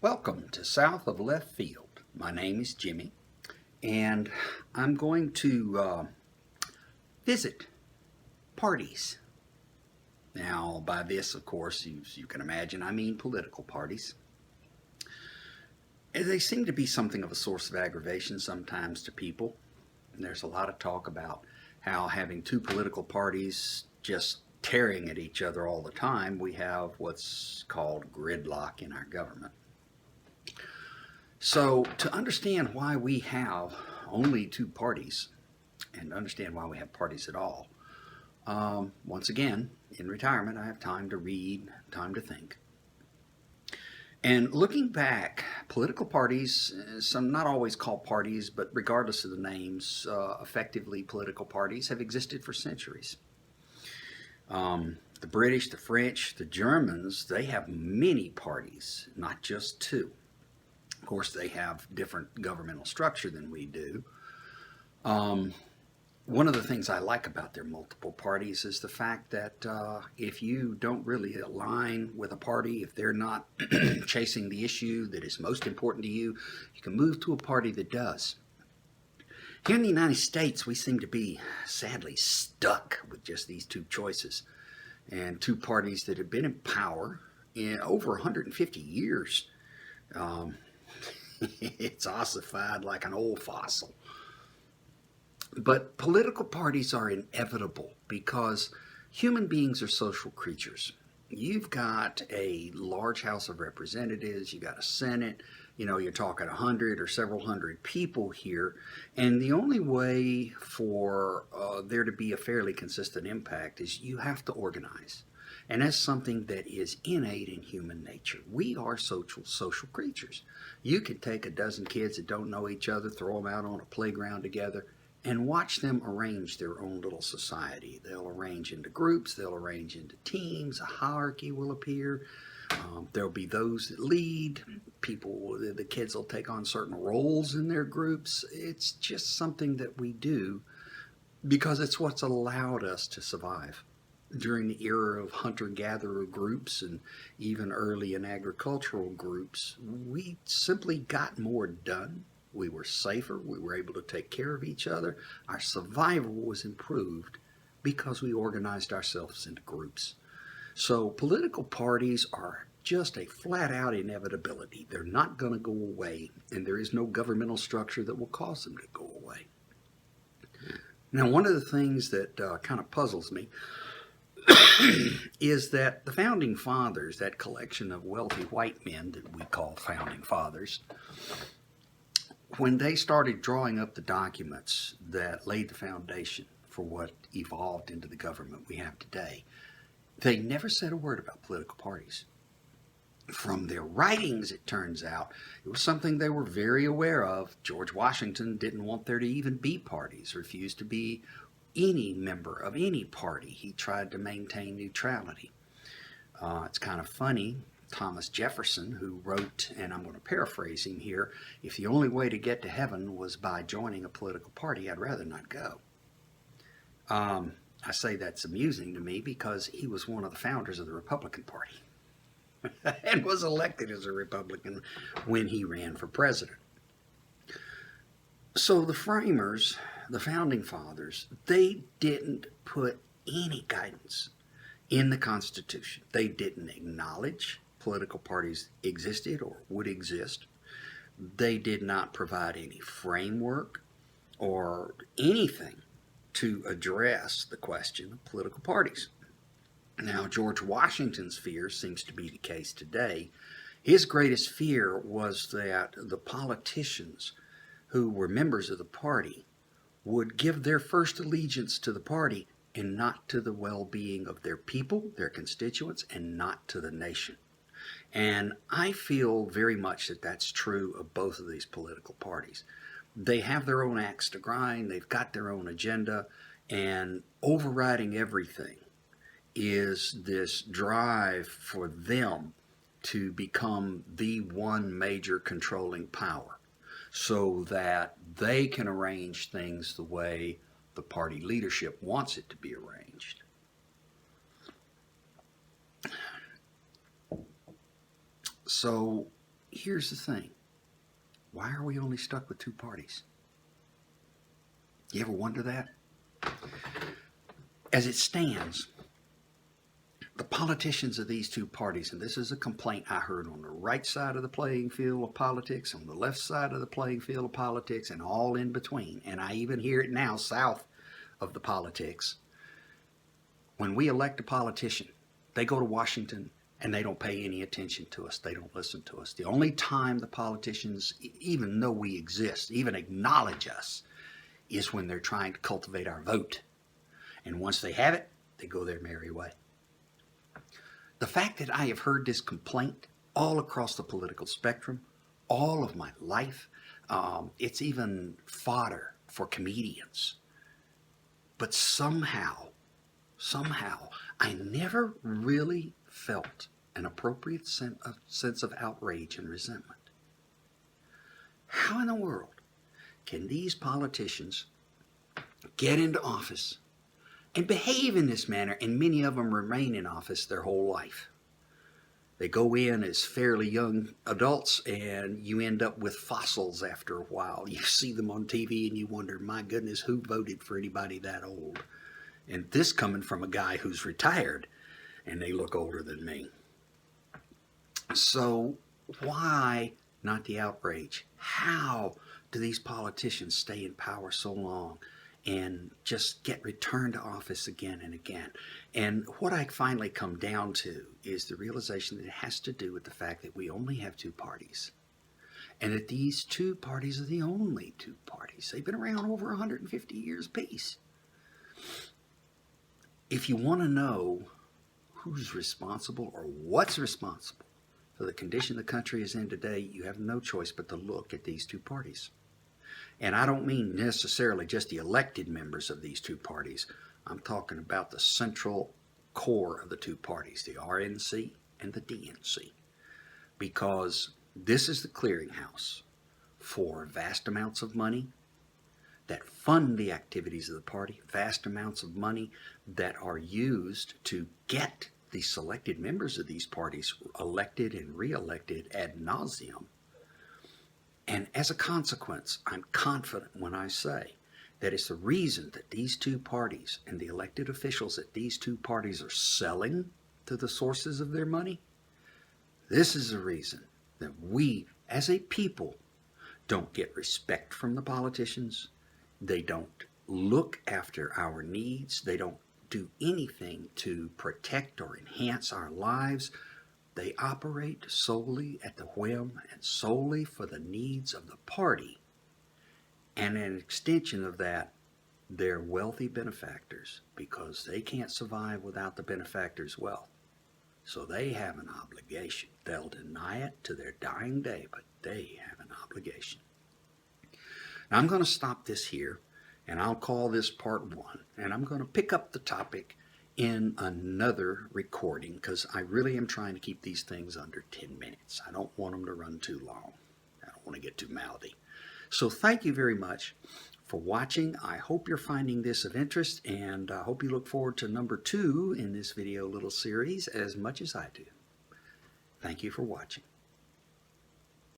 Welcome to South of Left Field. My name is Jimmy, and I'm going to visit parties. Now, by this, of course, as you can imagine, I mean political parties. And they seem to be something of a source of aggravation sometimes to people. And there's a lot of talk about how having two political parties just tearing at each other all the time, we have what's called gridlock in our government. So, to understand why we have only two parties and understand why we have parties at all, once again, in retirement, I have time to read, time to think. And looking back, political parties, some not always called parties, but regardless of the names, effectively political parties have existed for centuries. The British, the French, the Germans, they have many parties, not just two. Of course, they have different governmental structure than we do. Um, One of the things I like about their multiple parties is the fact that if you don't really align with a party, if they're not chasing the issue that is most important to you, you can move to a party that does. Here in the United States, we seem to be sadly stuck with just these two choices and two parties that have been in power in over 150 years. Um, it's ossified like an old fossil. But political parties are inevitable because human beings are social creatures. You've got a large House of Representatives, you got a Senate, you're talking 100 or several hundred people here, and the only way for there to be a fairly consistent impact is you have to organize. And that's something that is innate in human nature. We are social creatures. You can take a dozen kids that don't know each other, throw them out on a playground together, and watch them arrange their own little society. They'll arrange into groups, they'll arrange into teams, a hierarchy will appear. There'll be those that lead, the kids will take on certain roles in their groups. It's just something that we do because it's what's allowed us to survive. During the era of hunter-gatherer groups and even early in agricultural groups, we simply got more done. We were safer. We were able to take care of each other. Our survival was improved because we organized ourselves into groups. So political parties are just a flat-out inevitability. They're not going to go away, and there is no governmental structure that will cause them to go away. Now, one of the things that kind of puzzles me is that the Founding Fathers, that collection of wealthy white men that we call Founding Fathers, when they started drawing up the documents that laid the foundation for what evolved into the government we have today, they never said a word about political parties. From their writings, it turns out, it was something they were very aware of. George Washington didn't want there to even be parties, refused to be any member of any party. He tried to maintain neutrality. It's kind of funny. Thomas Jefferson, who wrote, and I'm going to paraphrase him here, if the only way to get to heaven was by joining a political party, I'd rather not go. I say that's amusing to me because he was one of the founders of the Republican Party and was elected as a Republican when he ran for president. So the framers, the Founding Fathers, they didn't put any guidance in the Constitution. They didn't acknowledge political parties existed or would exist. They did not provide any framework or anything to address the question of political parties. Now, George Washington's fear seems to be the case today. His greatest fear was that the politicians who were members of the party would give their first allegiance to the party and not to the well-being of their people, their constituents, and not to the nation. And I feel very much that that's true of both of these political parties. They have their own axe to grind, they've got their own agenda, and overriding everything is this drive for them to become the one major controlling power so that they can arrange things the way the party leadership wants it to be arranged. So here's the thing. Why are we only stuck with two parties? You ever wonder that? As it stands, the politicians of these two parties, and this is a complaint I heard on the right side of the playing field of politics, on the left side of the playing field of politics, and all in between, and I even hear it now south of the politics. When we elect a politician, they go to Washington and they don't pay any attention to us. They don't listen to us. The only time the politicians even know we exist, even acknowledge us, is when they're trying to cultivate our vote. And once they have it, they go their merry way. The fact that I have heard this complaint all across the political spectrum, all of my life, it's even fodder for comedians. But somehow, I never really felt an appropriate sense of outrage and resentment. How in the world can these politicians get into office and behave in this manner, and many of them remain in office their whole life? They go in as fairly young adults, and you end up with fossils after a while. You see them on TV and you wonder, my goodness, who voted for anybody that old? And this coming from a guy who's retired, and they look older than me. So why not the outrage? How do these politicians stay in power so long and just get returned to office again and again? And what I finally come down to is the realization that it has to do with the fact that we only have two parties. And that these two parties are the only two parties. They've been around over 150 years apiece. If you want to know who's responsible or what's responsible for the condition the country is in today, you have no choice but to look at these two parties. And I don't mean necessarily just the elected members of these two parties. I'm talking about the central core of the two parties, the RNC and the DNC. Because this is the clearinghouse for vast amounts of money that fund the activities of the party, vast amounts of money that are used to get the selected members of these parties elected and re-elected ad nauseum. And as a consequence, I'm confident when I say that it's the reason that these two parties and the elected officials at these two parties are selling to the sources of their money. This is the reason that we, as a people, don't get respect from the politicians. They don't look after our needs. They don't do anything to protect or enhance our lives. They operate solely at the whim and solely for the needs of the party. And an extension of that, they're wealthy benefactors because they can't survive without the benefactor's wealth. So they have an obligation. They'll deny it to their dying day, but they have an obligation. Now I'm going to stop this here, and I'll call this part 1, and I'm going to pick up the topic in another recording because I really am trying to keep these things under 10 minutes. I don't want them to run too long. I don't want to get too mouthy. So thank you very much for watching. I hope you're finding this of interest, and I hope you look forward to number 2 in this video little series as much as I do. Thank you for watching.